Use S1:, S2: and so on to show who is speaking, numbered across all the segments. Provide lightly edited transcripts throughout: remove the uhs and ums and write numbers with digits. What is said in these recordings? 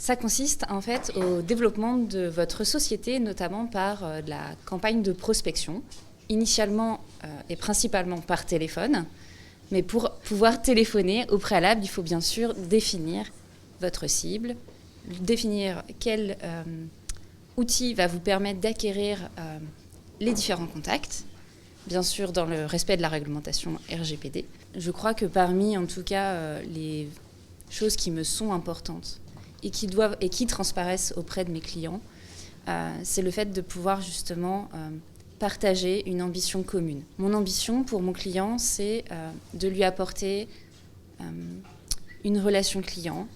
S1: Ça consiste en fait au développement de votre société, notamment par de la campagne de prospection, initialement et principalement par téléphone. Mais pour pouvoir téléphoner au préalable, il faut bien sûr définir votre cible, définir quel outil va vous permettre d'acquérir les différents contacts, bien sûr dans le respect de la réglementation RGPD. Je crois que parmi, en tout cas, les choses qui me sont importantes et qui transparaissent auprès de mes clients, c'est le fait de pouvoir justement partager une ambition commune. Mon ambition pour mon client, c'est de lui apporter une relation client,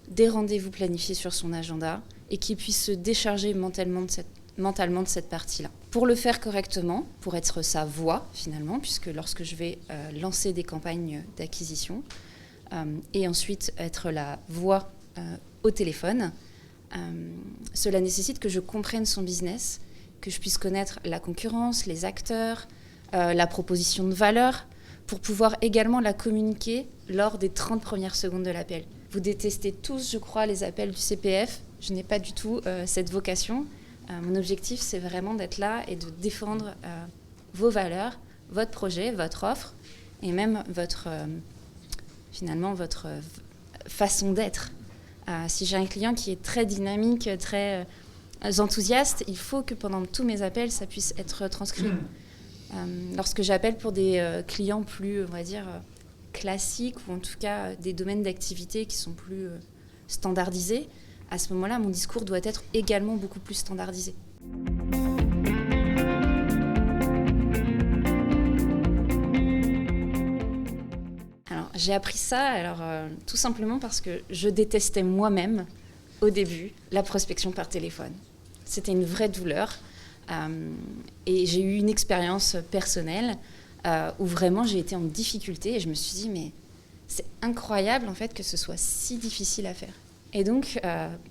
S1: des rendez-vous planifiés sur son agenda et qu'il puisse se décharger mentalement de cette partie-là. Pour le faire correctement, pour être sa voix finalement, puisque lorsque je vais lancer des campagnes d'acquisition et ensuite être la voix au téléphone, cela nécessite que je comprenne son business, que je puisse connaître la concurrence, les acteurs, la proposition de valeur, pour pouvoir également la communiquer lors des 30 premières secondes de l'appel. Vous détestez tous, je crois, les appels du CPF. Je n'ai pas du tout cette vocation. Mon objectif, c'est vraiment d'être là et de défendre vos valeurs, votre projet, votre offre, et même votre façon d'être. Si j'ai un client qui est très dynamique, très enthousiaste, il faut que pendant tous mes appels, ça puisse être transcrit. Lorsque j'appelle pour des clients plus, on va dire, classiques, ou en tout cas des domaines d'activité qui sont plus standardisés, à ce moment-là, mon discours doit être également beaucoup plus standardisé. Alors, j'ai appris ça tout simplement parce que je détestais moi-même, au début, la prospection par téléphone. C'était une vraie douleur. Et j'ai eu une expérience personnelle où vraiment j'ai été en difficulté et je me suis dit, mais c'est incroyable en fait que ce soit si difficile à faire. Et donc,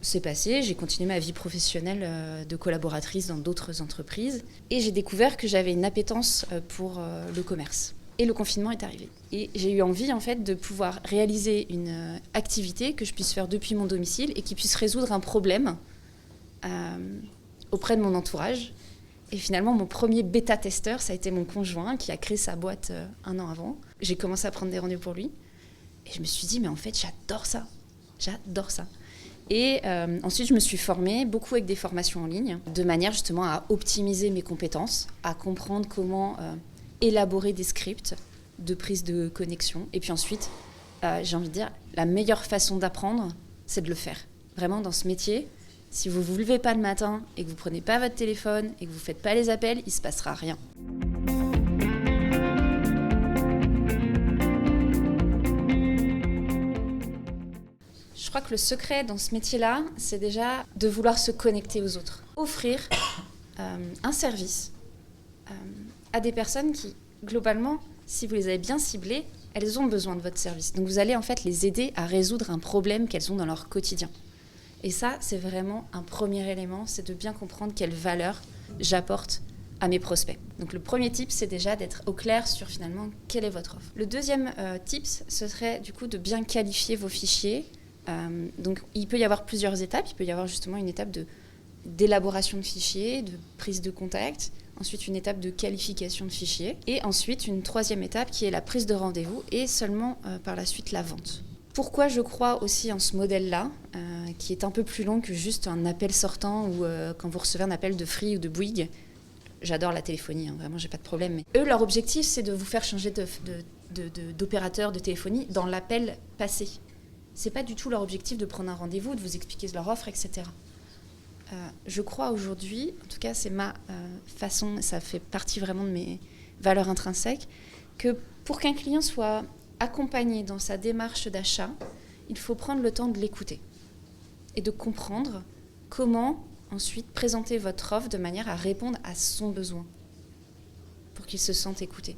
S1: c'est passé, j'ai continué ma vie professionnelle de collaboratrice dans d'autres entreprises et j'ai découvert que j'avais une appétence pour le commerce. Et le confinement est arrivé. Et j'ai eu envie en fait de pouvoir réaliser une activité que je puisse faire depuis mon domicile et qui puisse résoudre un problème auprès de mon entourage. Et finalement, mon premier bêta-testeur, ça a été mon conjoint qui a créé sa boîte 1 an avant. J'ai commencé à prendre des rendez-vous pour lui. Et je me suis dit, mais en fait, j'adore ça. J'adore ça. Et ensuite, je me suis formée beaucoup avec des formations en ligne, de manière justement à optimiser mes compétences, à comprendre comment élaborer des scripts de prise de connexion. Et puis ensuite, j'ai envie de dire, la meilleure façon d'apprendre, c'est de le faire. Vraiment, dans ce métier, si vous ne vous levez pas le matin et que vous ne prenez pas votre téléphone et que vous ne faites pas les appels, il ne se passera rien. Je crois que le secret dans ce métier-là, c'est déjà de vouloir se connecter aux autres. Offrir un service à des personnes qui, globalement, si vous les avez bien ciblées, elles ont besoin de votre service. Donc vous allez en fait les aider à résoudre un problème qu'elles ont dans leur quotidien. Et ça, c'est vraiment un premier élément, c'est de bien comprendre quelle valeur j'apporte à mes prospects. Donc le premier tip, c'est déjà d'être au clair sur finalement quelle est votre offre. Le deuxième tips, ce serait du coup de bien qualifier vos fichiers. Donc il peut y avoir plusieurs étapes. Il peut y avoir justement une étape d'élaboration de fichiers, de prise de contact, ensuite une étape de qualification de fichiers, et ensuite une troisième étape qui est la prise de rendez-vous et seulement par la suite la vente. Pourquoi je crois aussi en ce modèle-là, qui est un peu plus long que juste un appel sortant ou quand vous recevez un appel de Free ou de Bouygues. J'adore la téléphonie, vraiment, j'ai pas de problème. Mais eux, leur objectif, c'est de vous faire changer d'opérateur de téléphonie dans l'appel passé. C'est pas du tout leur objectif de prendre un rendez-vous, de vous expliquer leur offre, etc. Je crois aujourd'hui, en tout cas c'est ma façon, ça fait partie vraiment de mes valeurs intrinsèques, que pour qu'un client soit accompagné dans sa démarche d'achat, il faut prendre le temps de l'écouter et de comprendre comment ensuite présenter votre offre de manière à répondre à son besoin pour qu'il se sente écouté.